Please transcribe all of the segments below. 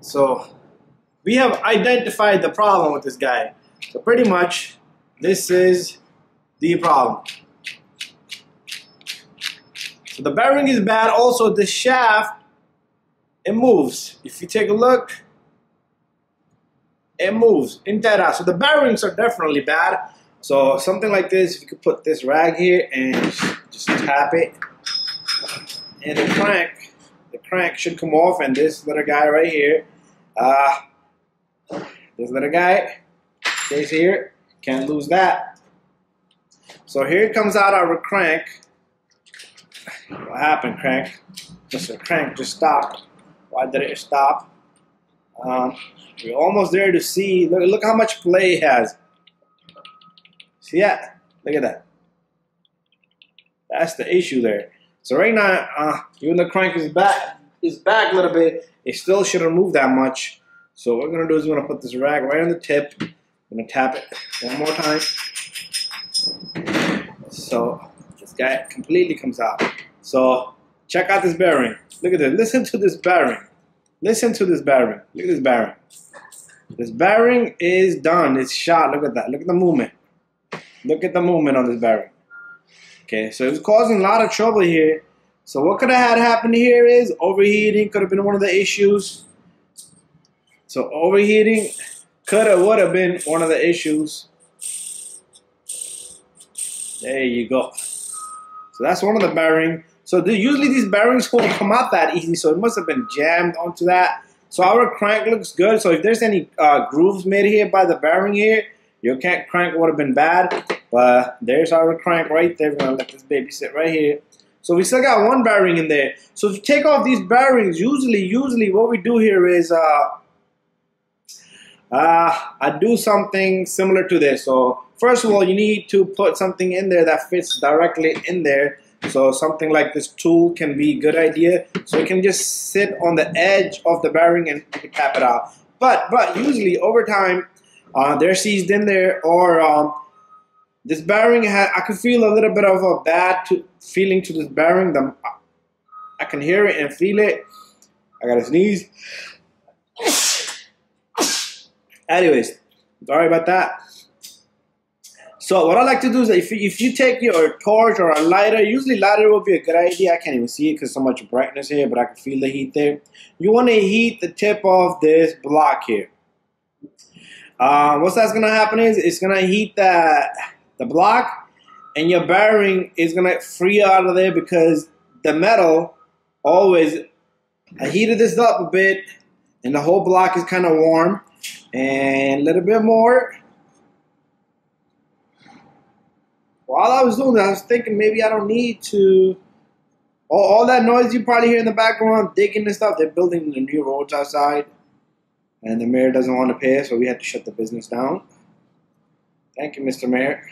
So we have identified the problem with this guy. So pretty much this is the problem. So the bearing is bad. Also the shaft, it moves. If you take a look, it moves inside out. So the bearings are definitely bad. So something like this, if you could put this rag here and just tap it, and the crank should come off. And this little guy right here, this little guy stays here. Can't lose that. So here it comes out our crank. What happened, crank? Just a crank just stopped. Why did it stop? We're almost there to see. Look how much play it has. See that? Look at that. That's the issue there. So right now, even the crank is back a little bit, it still shouldn't move that much. So what we're gonna do is we're gonna put this rag right on the tip. I'm gonna tap it one more time. So this guy completely comes out. So check out this bearing. Look at this. Listen to this bearing. Listen to this bearing. Look at this bearing. This bearing is done. It's shot. Look at that. Look at the movement. Look at the movement on this bearing. Okay, so it's causing a lot of trouble here. So what could have had happened here is overheating could have been one of the issues. So overheating would have been one of the issues. There you go. So that's one of the bearings. So usually these bearings won't come out that easy. So it must have been jammed onto that. So our crank looks good. So if there's any grooves made here by the bearing here, your crank would have been bad. But there's our crank right there. We're gonna let this baby sit right here. So we still got one bearing in there. So if you take off these bearings, usually what we do here is I do something similar to this. So first of all, you need to put something in there that fits directly in there. So something like this tool can be a good idea. So it can just sit on the edge of the bearing and you can tap it out. But usually over time, they're seized in there, or this bearing I can feel a little bit of a bad feeling to this bearing. I can hear it and feel it. I gotta sneeze. Anyways, sorry about that. So what I like to do is if you take your torch or a lighter, usually lighter will be a good idea. I can't even see it because so much brightness here, but I can feel the heat there. You want to heat the tip of this block here. What's that's gonna happen is it's gonna heat the block, and your bearing is gonna free out of there because the metal always. I heated this up a bit, and the whole block is kind of warm, and a little bit more. While I was doing that, I was thinking maybe I don't need to. All that noise you probably hear in the background, digging and stuff. They're building the new roads outside. And the mayor doesn't want to pay us, so we had to shut the business down. Thank you, Mr. Mayor.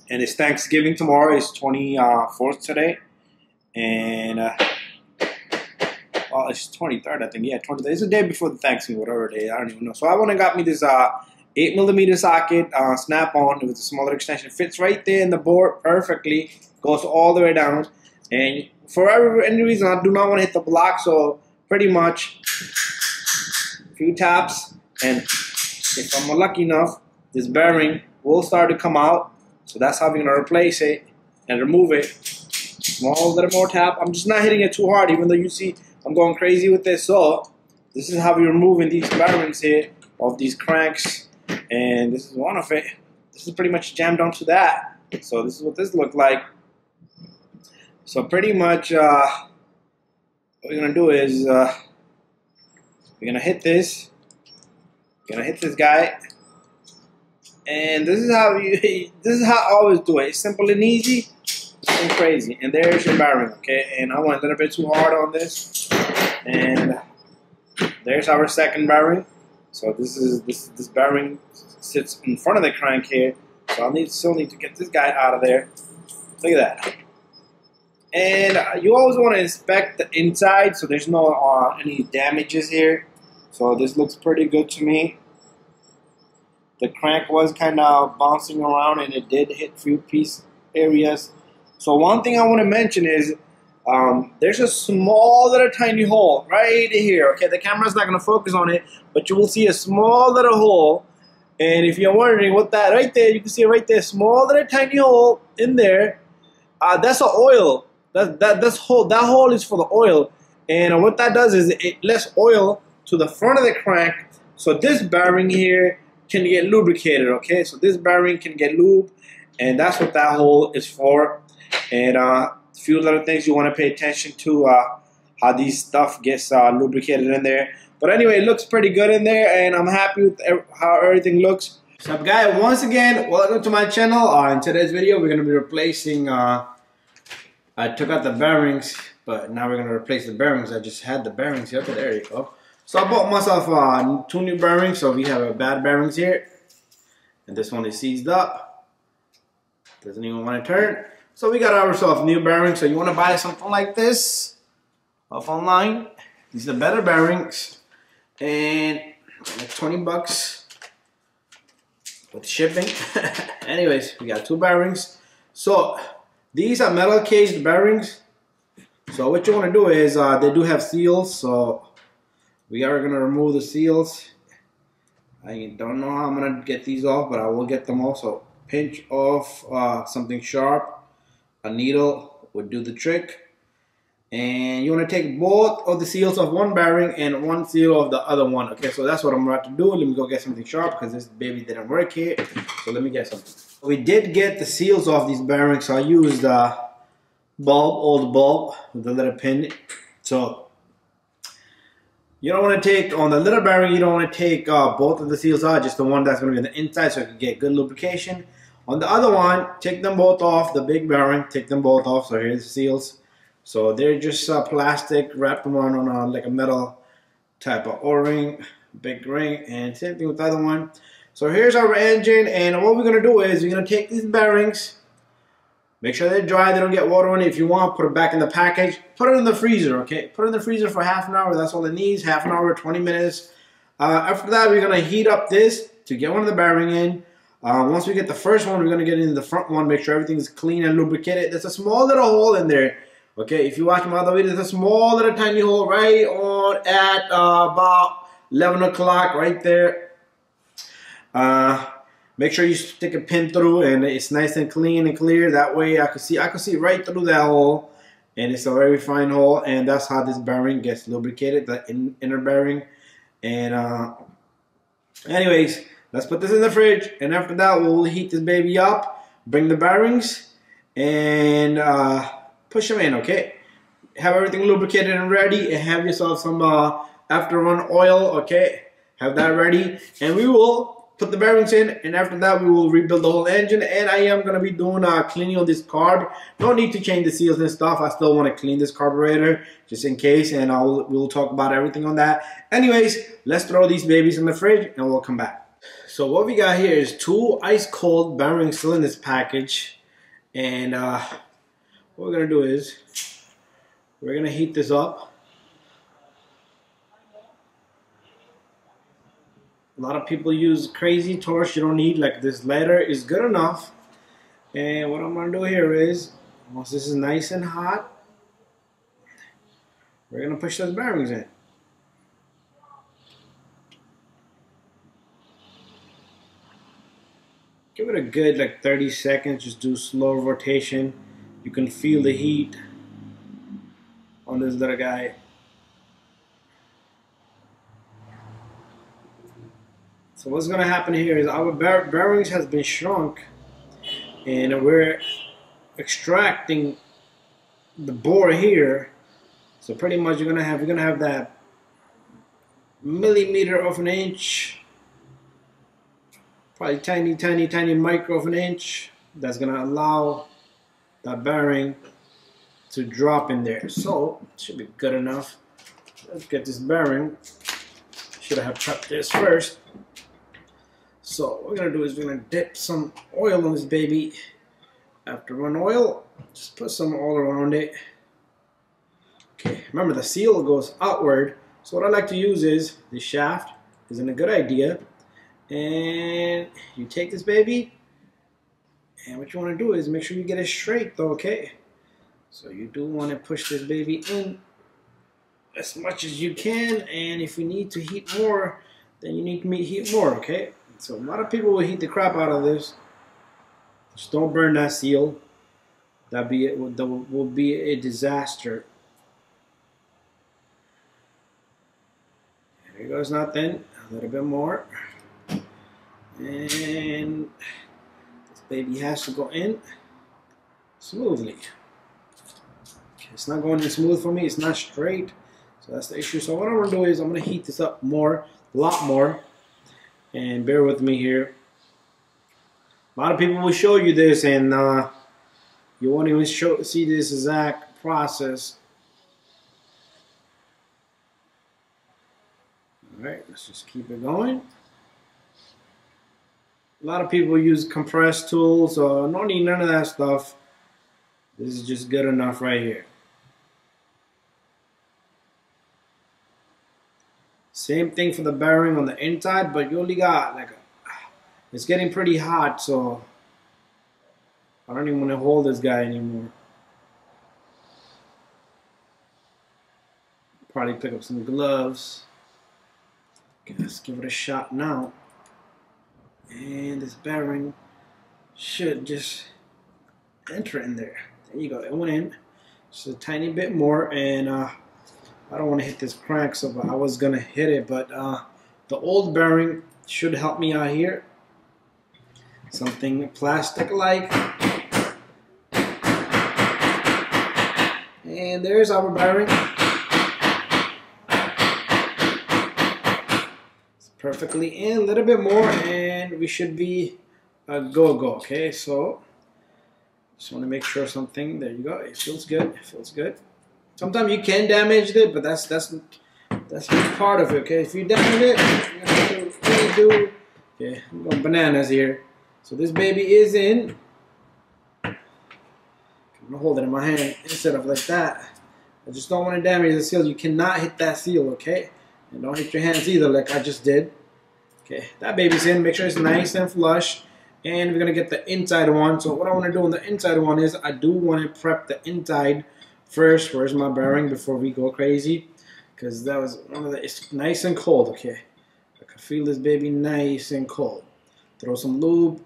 And it's Thanksgiving tomorrow. It's 24th today. And, well, it's 23rd, I think. Yeah, 23rd. It's the day before the Thanksgiving, whatever day. I don't even know. So I went and got me this 8mm socket, snap-on. It was a smaller extension. It fits right there in the board perfectly. Goes all the way down. And for any reason, I do not want to hit the block, so pretty much few taps, and if I'm lucky enough, this bearing will start to come out. So that's how we're gonna replace it and remove it. Small little more tap. I'm just not hitting it too hard, even though you see I'm going crazy with this. So this is how we're removing these bearings here of these cranks, and this is one of it. This is pretty much jammed onto that. So this is what this looked like. So pretty much what we're gonna do is we're gonna hit this. We're gonna hit this guy, and this is how I always do it. It's simple and easy and crazy. And there's your bearing, okay? And I went a little bit too hard on this, and there's our second bearing. So this bearing sits in front of the crank here. So I still need to get this guy out of there. Look at that. And you always want to inspect the inside so there's no any damages here. So this looks pretty good to me. The crank was kind of bouncing around and it did hit few piece areas. So one thing I want to mention is there's a small little tiny hole right here. Okay, the camera's not gonna focus on it, but you will see a small little hole. And if you're wondering what that right there, you can see it right there, small little tiny hole in there. That's the oil. That hole is for the oil. And what that does is it lets oil to the front of the crank, so this bearing here can get lubricated. Okay, so this bearing can get lubed, and that's what that hole is for. And a few little things you want to pay attention to, how these stuff gets lubricated in there. But anyway, it looks pretty good in there, and I'm happy with how everything looks. What's up, guys? Once again, welcome to my channel. In today's video, we're going to be replacing, I took out the bearings, but now we're going to replace the bearings. I just had the bearings here. Okay, there you go. So I bought myself 2 new bearings. So we have bad bearings here, and this one is seized up. Doesn't even want to turn. So we got ourselves new bearings. So you want to buy something like this off online. These are the better bearings, and like 20 bucks with shipping. Anyways, we got 2 bearings. So these are metal caged bearings. So what you want to do is they do have seals. So we are going to remove the seals. I don't know how I'm going to get these off, but I will get them off. So pinch off something sharp. A needle would do the trick. And you want to take both of the seals of one bearing and one seal of the other one. Okay, so that's what I'm about to do. Let me go get something sharp because this baby didn't work here. So let me get something. We did get the seals off these bearings. So I used the old bulb with the little pin. So you don't want to take, on the little bearing, you don't want to take both of the seals out, just the one that's going to be on the inside so you can get good lubrication. On the other one, take them both off, the big bearing, take them both off. So here's the seals. So they're just plastic, wrapped around on like a metal type of O-ring, big ring, and same thing with the other one. So here's our engine, and what we're going to do is we're going to take these bearings, make sure they're dry, they don't get water on it. If you want, put it back in the package, put it in the freezer, okay? Put it in the freezer for half an hour, that's all it needs, half an hour, 20 minutes. After that, we're going to heat up this to get one of the bearing in. Once we get the first one, we're going to get into the front one, make sure everything's clean and lubricated. There's a small little hole in there. Okay, if you watch my other videos, there's a small little tiny hole right on at about 11 o'clock right there. Make sure you stick a pin through and it's nice and clean and clear. That way I could see right through that hole, and it's a very fine hole, and that's how this bearing gets lubricated, the inner bearing. And anyways, let's put this in the fridge, and after that we'll heat this baby up, bring the bearings, and push them in, okay? Have everything lubricated and ready, and have yourself some after run oil, okay? Have that ready, and we will put the bearings in, and after that we will rebuild the whole engine. And I am going to be doing cleaning on this carb. No need to change the seals and stuff. I still want to clean this carburetor just in case, and we'll talk about everything on that. Anyways, let's throw these babies in the fridge, and we'll come back. So what we got here is 2 ice cold bearings still in this package, and what we're going to do is we're going to heat this up. A lot of people use crazy torch. You don't need, like, this letter is good enough. And what I'm going to do here is, once this is nice and hot, we're going to push those bearings in. Give it a good like 30 seconds. Just do slow rotation. You can feel the heat on this little guy. So what's going to happen here is our bearings has been shrunk, and we're extracting the bore here. So pretty much you're gonna have that millimeter of an inch, probably tiny micro of an inch. That's gonna allow that bearing to drop in there. So it should be good enough. Let's get this bearing. Should have prepped this first. So what we're gonna do is we're gonna dip some oil on this baby. After run oil, just put some all around it. Okay, remember the seal goes outward. So what I like to use is the shaft. Isn't a good idea. And you take this baby, and what you want to do is make sure you get it straight though, okay? So you do want to push this baby in as much as you can, and if you need to heat more, then you need to heat more, okay? So a lot of people will heat the crap out of this. Just don't burn that seal. That will be a disaster. There goes nothing. A little bit more. And this baby has to go in smoothly. Okay, it's not going in smooth for me. It's not straight. So that's the issue. So what I'm going to do is I'm going to heat this up more, a lot more. And bear with me here. A lot of people will show you this, and you won't even see this exact process. All right, let's just keep it going. A lot of people use compressed tools, so no need none of that stuff. This is just good enough right here. Same thing for the bearing on the inside, but you only got like it's getting pretty hot, so I don't even want to hold this guy anymore. Probably pick up some gloves. Okay, let's give it a shot now. And this bearing should just enter in there. There you go, it went in. Just a tiny bit more, and I don't want to hit this crank, so I was gonna hit it, but the old bearing should help me out here. Something plastic-like. And there's our bearing. It's perfectly in, a little bit more, and we should be a go-go, okay? So, just want to make sure something, there you go, it feels good, it feels good. Sometimes you can damage it, but that's part of it, okay? If you damage it, you're gonna have to really do, okay, I'm going bananas here. So this baby is in. I'm gonna hold it in my hand instead of like that. I just don't want to damage the seal. You cannot hit that seal, okay? And don't hit your hands either like I just did. Okay, that baby's in. Make sure it's nice and flush. And we're gonna get the inside one. So what I want to do on the inside one is I do want to prep the inside first. Where's my bearing before we go crazy? Because that was one of the, it's nice and cold, okay? I can feel this baby nice and cold. Throw some lube.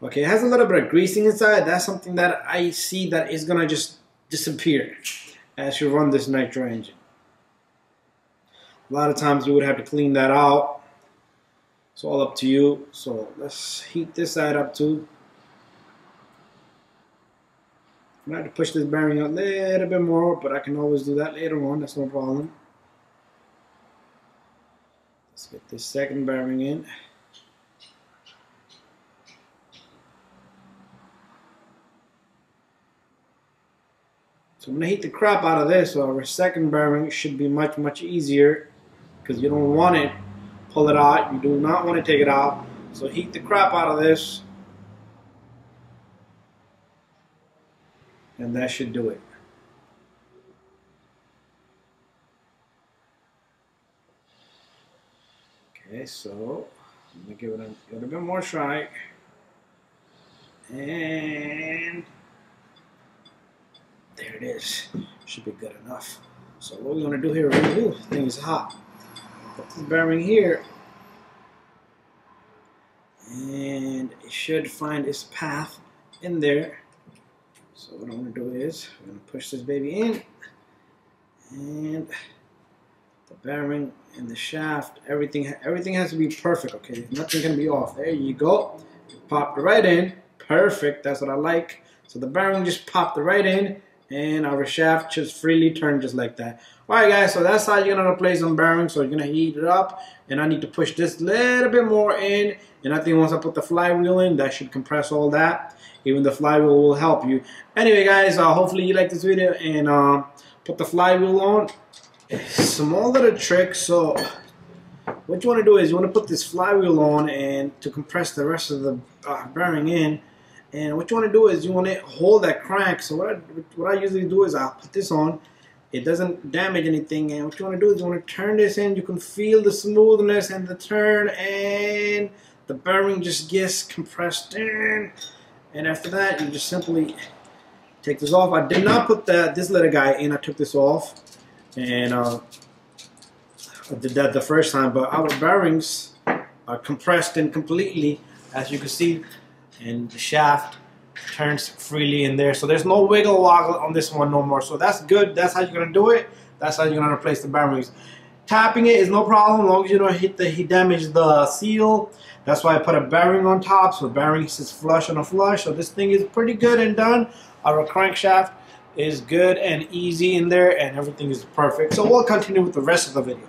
Okay, it has a little bit of greasing inside. That's something that I see that is gonna just disappear as you run this Nitro engine. A lot of times you would have to clean that out. It's all up to you. So let's heat this side up too. I'm gonna have to push this bearing a little bit more, but I can always do that later on. That's no problem. Let's get this second bearing in. So I'm going to heat the crap out of this, so our second bearing should be much, much easier because you don't want it, pull it out, you do not want to take it out. So heat the crap out of this, and that should do it. Okay, so I'm going to give it a little bit more try, and there it is. Should be good enough. So what we're going to do here, ooh, the thing is hot. Put this bearing here, and it should find its path in there. So what I'm going to do is I'm going to push this baby in, and the bearing and the shaft, everything has to be perfect. Okay, nothing can be off. There you go. Popped it right in. Perfect. That's what I like. So the bearing just popped it right in. And our shaft just freely turn just like that. Alright guys, so that's how you're going to replace some bearings. So you're going to heat it up. And I need to push this little bit more in. And I think once I put the flywheel in, that should compress all that. Even the flywheel will help you. Anyway guys, hopefully you like this video. And put the flywheel on. Small little trick. So what you want to do is you want to put this flywheel on and to compress the rest of the bearing in. And what you want to do is you want to hold that crank. So what I usually do is I'll put this on. It doesn't damage anything. And what you want to do is you want to turn this in. You can feel the smoothness and the turn. And the bearing just gets compressed in. And after that, you just simply take this off. I did not put this little guy in. I took this off, and I did that the first time. But our bearings are compressed in completely, as you can see, and the shaft turns freely in there. So there's no wiggle woggle on this one no more. So that's good. That's how you're gonna do it. That's how you're gonna replace the bearings. Tapping it is no problem as long as you don't damage the seal. That's why I put a bearing on top, so the bearing sits flush on a flush. So this thing is pretty good and done. Our crankshaft is good and easy in there, and everything is perfect. So we'll continue with the rest of the video.